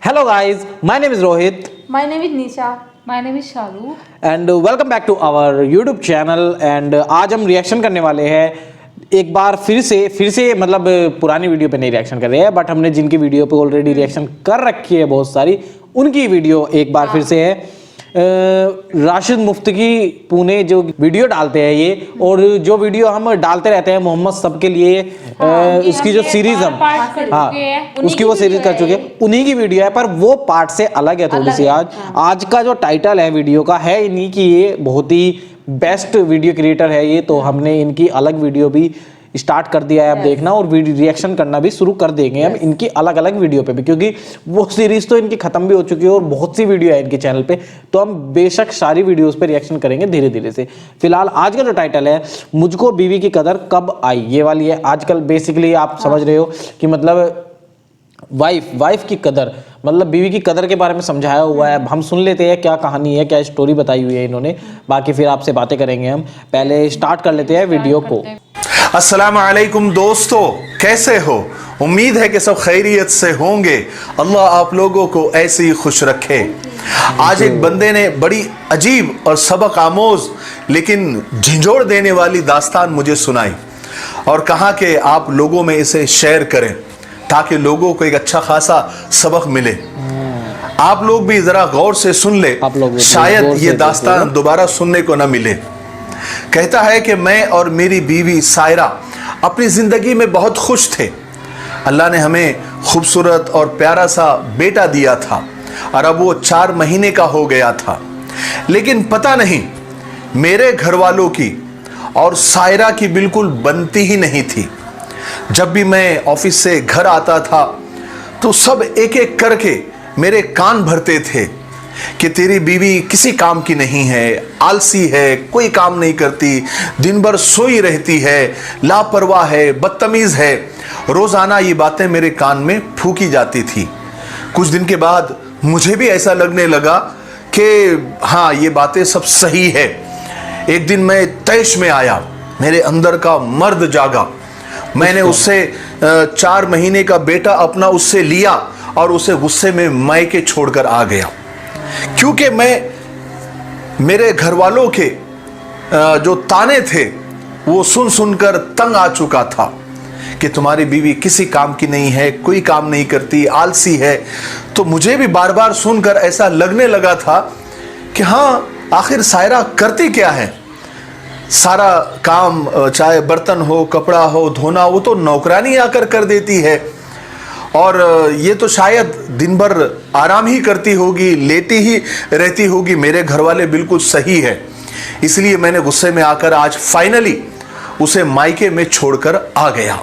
Hello guys, my name is Rohit My name is Nisha. My name is Shalu. and welcome back to our YouTube channel and आज हम reaction करने वाले हैं एक बार फिर से मतलब पुरानी वीडियो पे नहीं रिएक्शन कर रहे हैं बट हमने जिनकी वीडियो पे ऑलरेडी रिएक्शन कर रखी है बहुत सारी उनकी वीडियो एक बार फिर से है। राशिद मुफ्ती पुणे जो वीडियो डालते हैं ये और जो वीडियो हम डालते रहते हैं मोहम्मद सब के लिए उसकी जो सीरीज हम उसकी वो सीरीज कर चुके हैं उन्हीं की वीडियो है पर वो पार्ट से अलग है थोड़ी सी। आज का जो टाइटल है वीडियो का है इन्हीं की ये बहुत ही बेस्ट वीडियो क्रिएटर है ये, तो हमने इनकी अलग वीडियो भी स्टार्ट कर दिया है। अब देखना और रिएक्शन करना भी शुरू कर देंगे हम इनकी अलग अलग वीडियो पे भी, क्योंकि वो सीरीज तो इनकी खत्म भी हो चुकी है और बहुत सी वीडियो है इनके चैनल पे, तो हम बेशक सारी वीडियोस पे रिएक्शन करेंगे धीरे धीरे से। फिलहाल आज का जो टाइटल है मुझको बीवी की कदर कब आई, ये वाली है। आजकल बेसिकली आप समझ रहे हो कि मतलब वाइफ की कदर मतलब बीवी की कदर के बारे में समझाया हुआ है। हम सुन लेते हैं क्या कहानी है, क्या स्टोरी बताई हुई है इन्होंने, बाकी फिर आपसे बातें करेंगे हम। पहले स्टार्ट कर लेते हैं वीडियो को। अस्सलाम वालेकुम दोस्तों, कैसे हो? उम्मीद है कि सब खैरियत से होंगे। अल्लाह आप लोगों को ऐसे ही खुश रखे। आज एक बंदे ने बड़ी अजीब और सबक आमोज लेकिन झिंझोड़ देने वाली दास्तान मुझे सुनाई और कहा कि आप लोगों में इसे शेयर करें ताकि लोगों को एक अच्छा खासा सबक मिले। आप लोग भी जरा गौर से सुन ले, शायद ये दास्तान दोबारा सुनने को न मिले। कहता है कि मैं और मेरी बीवी सायरा अपनी जिंदगी में बहुत खुश थे। अल्लाह ने हमें खूबसूरत और प्यारा सा बेटा दिया था और अब वो 4 महीने का हो गया था, लेकिन पता नहीं मेरे घर वालों की और सायरा की बिल्कुल बनती ही नहीं थी। जब भी मैं ऑफिस से घर आता था तो सब एक एक करके मेरे कान भरते थे कि तेरी बीवी किसी काम की नहीं है, आलसी है, कोई काम नहीं करती, दिन भर सोई रहती है, लापरवाह है, बदतमीज है। रोजाना ये बातें मेरे कान में फूकी जाती थी। कुछ दिन के बाद मुझे भी ऐसा लगने लगा कि हाँ ये बातें सब सही है। एक दिन मैं तैश में आया, मेरे अंदर का मर्द जागा। मैंने उससे 4 महीने का बेटा अपना उससे लिया और उसे गुस्से में मायके छोड़कर आ गया, क्योंकि मैं मेरे घर वालों के जो ताने थे वो सुन सुनकर तंग आ चुका था कि तुम्हारी बीवी किसी काम की नहीं है, कोई काम नहीं करती, आलसी है। तो मुझे भी बार बार सुनकर ऐसा लगने लगा था कि हाँ आखिर सायरा करती क्या है। सारा काम चाहे बर्तन हो, कपड़ा हो, धोना, वो तो नौकरानी आकर कर देती है और ये तो शायद दिन भर आराम ही करती होगी, लेटी ही रहती होगी। मेरे घर वाले बिल्कुल सही है, इसलिए मैंने गुस्से में आकर आज फाइनली उसे मायके में छोड़कर आ गया।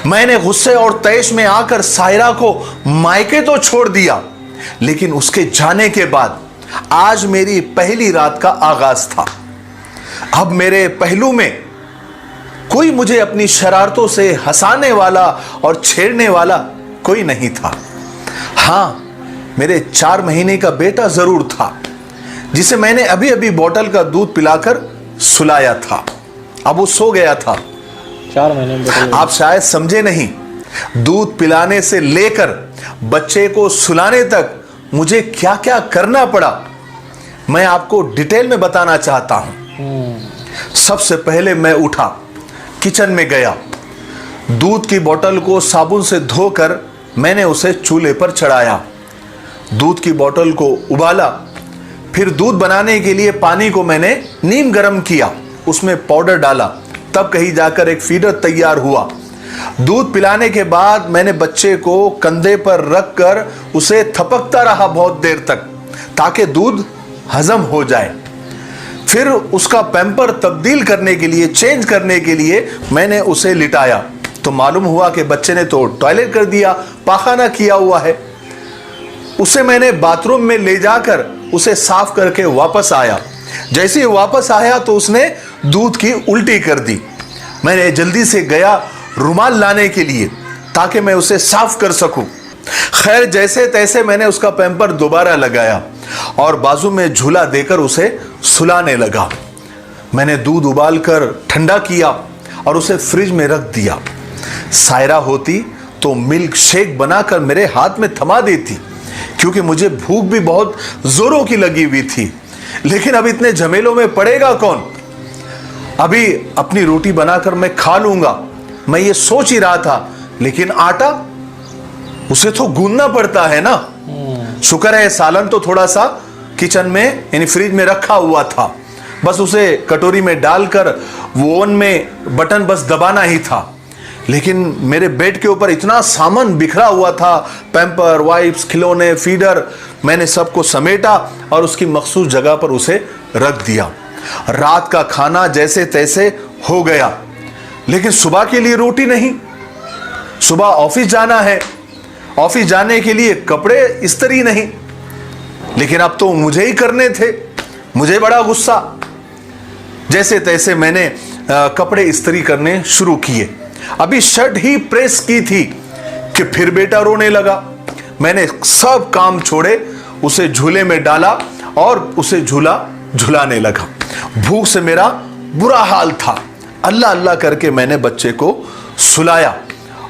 मैंने गुस्से और तैश में आकर सायरा को मायके तो छोड़ दिया, लेकिन उसके जाने के बाद आज मेरी पहली रात का आगाज था। अब मेरे पहलू में कोई मुझे अपनी शरारतों से हंसाने वाला और छेड़ने वाला कोई नहीं था। हाँ, मेरे 4 महीने का बेटा जरूर था जिसे मैंने अभी अभी बोतल का दूध पिलाकर सुलाया था। अब वो सो गया था। 4 महीने आप शायद समझे नहीं, दूध पिलाने से लेकर बच्चे को सुलाने तक मुझे क्या क्या करना पड़ा मैं आपको डिटेल में बताना चाहता हूं। सबसे पहले मैं उठा, किचन में गया, दूध की बोतल को साबुन से धोकर मैंने उसे चूल्हे पर चढ़ाया। दूध की बोतल को उबाला, फिर दूध बनाने के लिए पानी को मैंने नीम गर्म किया, उसमें पाउडर डाला, तब कहीं जाकर एक फीडर तैयार हुआ। दूध पिलाने के बाद मैंने बच्चे को कंधे पर रखकर उसे थपकता रहा बहुत देर तक ताकि दूध हजम हो जाए। फिर उसका पैम्पर तब्दील करने के लिए, चेंज करने के लिए मैंने उसे लिटाया तो मालूम हुआ कि बच्चे ने तो टॉयलेट कर दिया, पाखाना किया हुआ है। उसे मैंने बाथरूम में ले जाकर उसे साफ करके वापस आया। जैसे ही वापस आया तो उसने दूध की उल्टी कर दी। मैंने जल्दी से गया रुमाल लाने के लिए ताकि मैं उसे साफ कर सकूं। खैर जैसे तैसे मैंने उसका पैम्पर दोबारा लगाया और बाजू में झूला देकर उसे सुलाने लगा। मैंने दूध उबालकर ठंडा किया और उसे फ्रिज में रख दिया। सायरा होती तो मिल्क शेक बनाकर मेरे हाथ में थमा देती, क्योंकि मुझे भूख भी बहुत जोरों की लगी हुई थी। लेकिन अब इतने झमेलों में पड़ेगा कौन? अभी अपनी रोटी बनाकर मैं खा लूंगा, मैं ये सोच ही रहा था। लेकिन आटा, उसे तो गूंदना पड़ता है ना। शुक्र है सालन तो थोड़ा सा किचन में यानी फ्रिज में रखा हुआ था, बस उसे कटोरी में डालकर वो ओवन में बटन बस दबाना ही था। लेकिन मेरे बेड के ऊपर इतना सामान बिखरा हुआ था, पैम्पर, वाइप्स, खिलौने, फीडर, मैंने सबको समेटा और उसकी मखसूस जगह पर उसे रख दिया। रात का खाना जैसे तैसे हो गया, लेकिन सुबह के लिए रोटी नहीं। सुबह ऑफिस जाना है, ऑफिस जाने के लिए कपड़े इस्त्री नहीं, लेकिन अब तो मुझे ही करने थे। मुझे बड़ा गुस्सा। जैसे तैसे मैंने कपड़े इस्त्री करने शुरू किए। अभी शर्ट ही प्रेस की थी कि फिर बेटा रोने लगा। मैंने सब काम छोड़े, उसे झूले में डाला और उसे झुलाने लगा। भूख से मेरा बुरा हाल था। अल्लाह अल्लाह करके मैंने बच्चे को सुलाया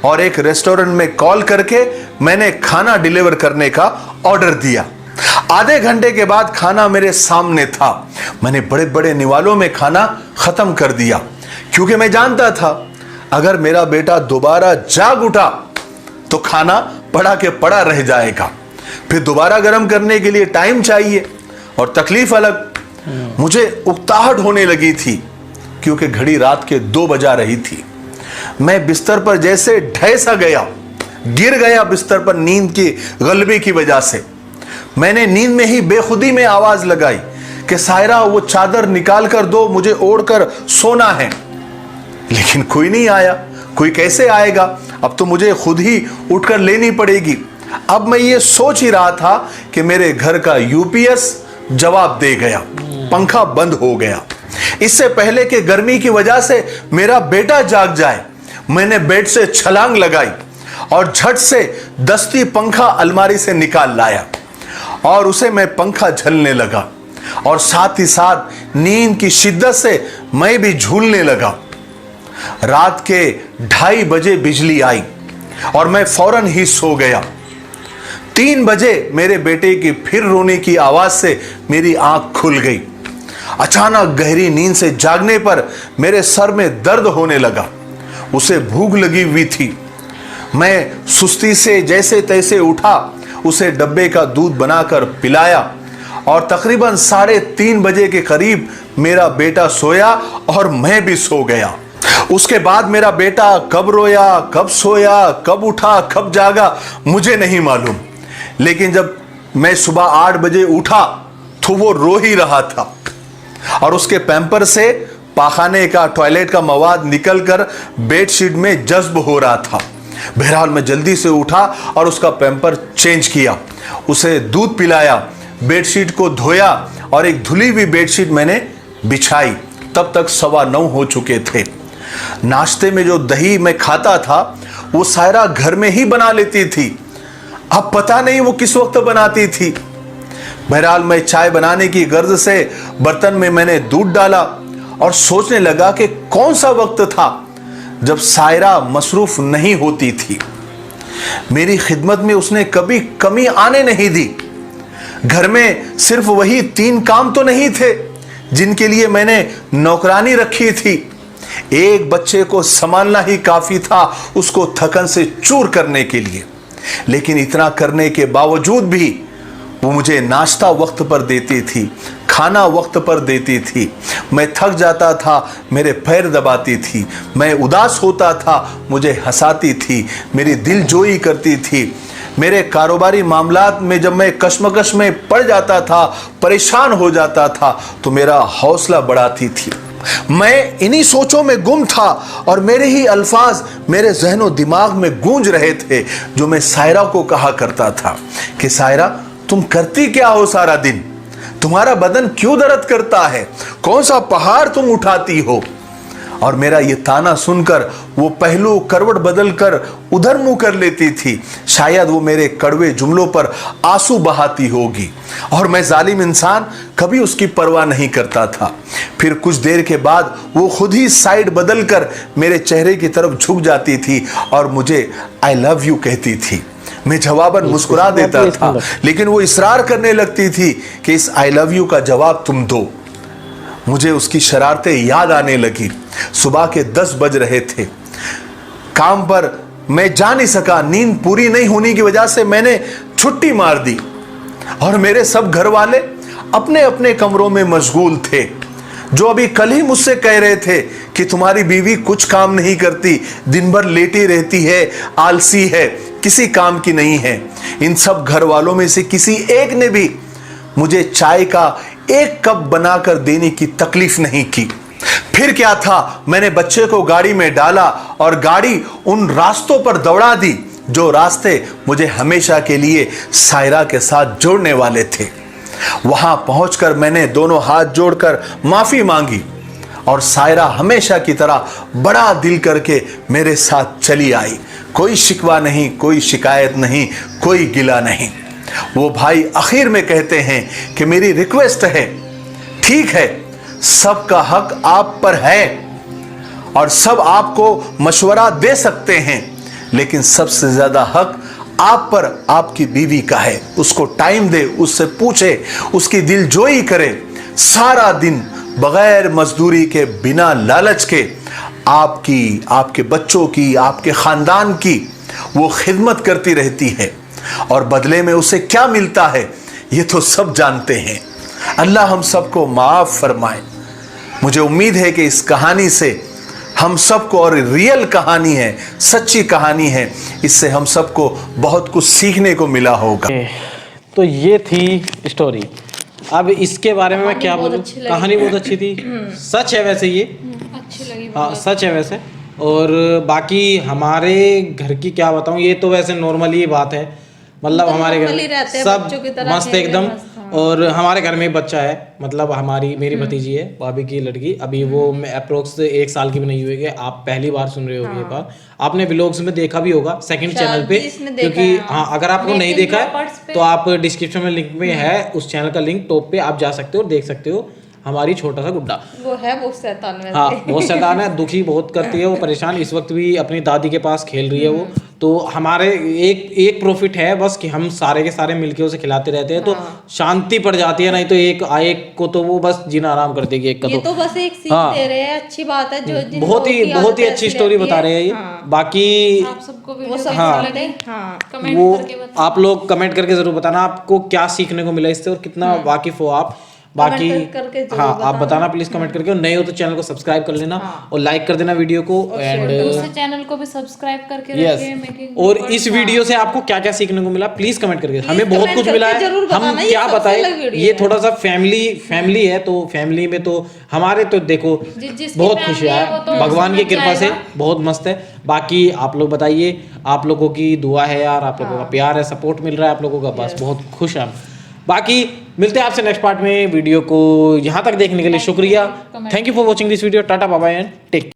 और एक रेस्टोरेंट में कॉल करके मैंने खाना डिलीवर करने का ऑर्डर दिया। आधे घंटे के बाद खाना मेरे सामने था। मैंने बड़े बड़े निवालों में खाना खत्म कर दिया, क्योंकि मैं जानता था अगर मेरा बेटा दोबारा जाग उठा तो खाना पड़ा के पड़ा रह जाएगा। फिर दोबारा गर्म करने के लिए टाइम चाहिए और तकलीफ अलग। मुझे उकताहट होने लगी थी, क्योंकि घड़ी रात के 2 बजा रही थी। मैं बिस्तर पर जैसे ढैसा गया, गिर गया बिस्तर पर नींद की गलबे की वजह से। मैंने नींद में ही बेखुदी में आवाज लगाई कि सायरा वो चादर निकाल कर दो, मुझे ओढ़कर सोना है। लेकिन कोई नहीं आया। कोई कैसे आएगा? अब तो मुझे खुद ही उठकर लेनी पड़ेगी। अब मैं ये सोच ही रहा था कि मेरे घर का यूपीएस जवाब दे गया, पंखा बंद हो गया। इससे पहले कि गर्मी की वजह से मेरा बेटा जाग जाए, मैंने बेड से छलांग लगाई और झट से दस्ती पंखा अलमारी से निकाल लाया और उसे मैं पंखा झलने लगा और साथ ही साथ नींद की शिद्दत से मैं भी झूलने लगा। रात के 2:30 बजे बिजली आई और मैं फौरन ही सो गया। 3 बजे मेरे बेटे की फिर रोने की आवाज से मेरी आंख खुल गई। अचानक गहरी नींद से जागने पर मेरे सर में दर्द होने लगा। उसे भूख लगी हुई थी। मैं सुस्ती से जैसे तैसे उठा, उसे डब्बे का दूध बनाकर पिलाया और तकरीबन 3:30 बजे के करीब मेरा बेटा सोया और मैं भी सो गया। उसके बाद मेरा बेटा कब रोया, कब सोया, कब उठा, कब जागा, मुझे नहीं मालूम। लेकिन जब मैं सुबह 8 बजे उठा तो वो रो ही रहा था और उसके पैम्पर से पाखाने का, टॉयलेट का मवाद निकलकर बेडशीट में जज्ब हो रहा था। बहरहाल मैं जल्दी से उठा और उसका पैम्पर चेंज किया, उसे दूध पिलाया, बेडशीट को धोया और एक धुली हुई बेडशीट मैंने बिछाई। तब तक 9:15 हो चुके थे। नाश्ते में जो दही मैं खाता था वो सायरा घर में ही बना लेती थी। अब पता नहीं वो किस वक्त बनाती थी। बहरहाल मैं चाय बनाने की गर्ज से बर्तन में मैंने दूध डाला और सोचने लगा कि कौन सा वक्त था जब सायरा मसरूफ नहीं होती थी। मेरी खिदमत में उसने कभी कमी आने नहीं दी। घर में सिर्फ वही 3 काम तो नहीं थे जिनके लिए मैंने नौकरानी रखी थी। एक बच्चे को संभालना ही काफी था उसको थकन से चूर करने के लिए। लेकिन इतना करने के बावजूद भी वो मुझे नाश्ता वक्त पर देती थी, खाना वक्त पर देती थी। मैं थक जाता था, मेरे पैर दबाती थी। मैं उदास होता था, मुझे हंसाती थी, मेरी दिलजोई करती थी। मेरे कारोबारी मामलात में जब मैं कश्मकश में पड़ जाता था, परेशान हो जाता था, तो मेरा हौसला बढ़ाती थी। मैं इन्हीं सोचों में गुम था और मेरे ही अल्फाज मेरे ज़हनो दिमाग में गूंज रहे थे, जो मैं सायरा को कहा करता था कि सायरा तुम करती क्या हो सारा दिन? तुम्हारा बदन क्यों दर्द करता है? कौन सा पहाड़ तुम उठाती हो? और मेरा ये ताना सुनकर वो पहलू करवट बदल कर उधर मुंह कर लेती थी। शायद वो मेरे कड़वे जुमलों पर आंसू बहाती होगी और मैं जालिम इंसान कभी उसकी परवाह नहीं करता था। फिर कुछ देर के बाद वो खुद ही साइड बदल कर मेरे चेहरे की तरफ झुक जाती थी और मुझे आई लव यू कहती थी। मैं जवाबन मुस्कुरा देता था, लेकिन वो इसरार करने लगती थी कि इस आई लव यू का जवाब तुम दो। मुझे उसकी शरारतें याद आने लगी। सुबह के 10 बज रहे थे, काम पर मैं जा नहीं सका। नींद पूरी नहीं होने की वजह से मैंने छुट्टी मार दी और मेरे सब घर वाले अपने अपने कमरों में मशगूल थे। जो अभी कल ही मुझसे कह रहे थे कि तुम्हारी बीवी कुछ काम नहीं करती, दिन भर लेटी रहती है, आलसी है, किसी काम की नहीं है, इन सब घर वालों में से किसी एक ने भी मुझे चाय का 1 कप बनाकर देने की तकलीफ नहीं की। फिर क्या था, मैंने बच्चे को गाड़ी में डाला और गाड़ी उन रास्तों पर दौड़ा दी जो रास्ते मुझे हमेशा के लिए सायरा के साथ जोड़ने वाले थे। वहां पहुंचकर मैंने दोनों हाथ जोड़कर माफी मांगी और सायरा हमेशा की तरह बड़ा दिल करके मेरे साथ चली आई। कोई शिकवा नहीं, कोई शिकायत नहीं, कोई गिला नहीं। वो भाई आखिर में कहते हैं कि मेरी रिक्वेस्ट है, ठीक है, सबका हक आप पर है और सब आपको मशवरा दे सकते हैं, लेकिन सबसे ज्यादा हक आप पर आपकी बीवी का है। उसको टाइम दे, उससे पूछे, उसकी दिलजोई करे। सारा दिन बगैर मजदूरी के, बिना लालच के आपकी, आपके बच्चों की, आपके खानदान की वो खिदमत करती रहती है और बदले में उसे क्या मिलता है ये तो सब जानते हैं। अल्लाह हम सबको माफ फरमाए। मुझे उम्मीद है कि इस कहानी से हम सबको, और रियल कहानी है, सच्ची कहानी है, इससे हम सबको बहुत कुछ सीखने को मिला होगा। तो ये थी स्टोरी। अब इसके बारे में मैं क्या बोलूं, कहानी बहुत अच्छी थी, सच है वैसे, ये अच्छी लगी। हाँ सच है वैसे। और बाकी हमारे घर की क्या बताऊं, ये तो वैसे नॉर्मल ही बात है, मतलब हमारे घर में सब मस्त एकदम। और हमारे घर में बच्चा है, मतलब हमारी मेरी भतीजी है, भाभी की लड़की, अभी वो अप्रोक्स 1 साल की भी नहीं हुई है। आप पहली बार सुन रहे होगे ये बात, आपने व्लॉग्स में देखा भी होगा सेकंड चैनल पे, क्योंकि हाँ अगर आपको नहीं देखा है तो आप डिस्क्रिप्शन में लिंक में है उस चैनल का लिंक, टॉप पे आप जा सकते हो और देख सकते हो। हमारी छोटा सा गुड्डा वो है बहुत शैतान है। हाँ बहुत शैतान है, दुखी बहुत करती है वो, परेशान। इस वक्त भी अपनी दादी के पास खेल रही है वो। तो हमारे एक प्रॉफिट है बस कि हम सारे के सारे मिलके उसे खिलाते रहते हैं, तो शांति पड़ जाती है। नहीं तो एक को तो वो बस जीना आराम कर देगी, एक का ये तो बस एक सीख दे रहे हैं, अच्छी बात है। जो बहुत ही अच्छी स्टोरी बता रहे हैं ये। बाकी आप सबको वीडियो वो आप लोग कमेंट करके जरूर बताना आपको क्या सीखने को मिला इससे और कितना वाकिफ हो आप। बाकी हाँ आप बताना प्लीज कमेंट करके, और नए हो तो चैनल को सब्सक्राइब कर लेना और लाइक कर देना वीडियो को, एंड चैनल को भी सब्सक्राइब करके रखिए। और इस वीडियो से आपको क्या क्या सीखने को मिला प्लीज कमेंट करके, हमें बहुत कुछ मिला है, हम क्या बताएं। ये थोड़ा सा फैमिली है, तो फैमिली में तो हमारे तो देखो बहुत खुशियां है, भगवान की कृपा से बहुत मस्त है। बाकी आप लोग बताइए, आप लोगों की दुआ है यार, आप लोगों का प्यार है, सपोर्ट मिल रहा है आप लोगों का, बस बहुत खुश है। बाकी मिलते हैं आपसे नेक्स्ट पार्ट में। वीडियो को यहाँ तक देखने के लिए शुक्रिया। Thank you for watching this video. Tata bye bye and take care.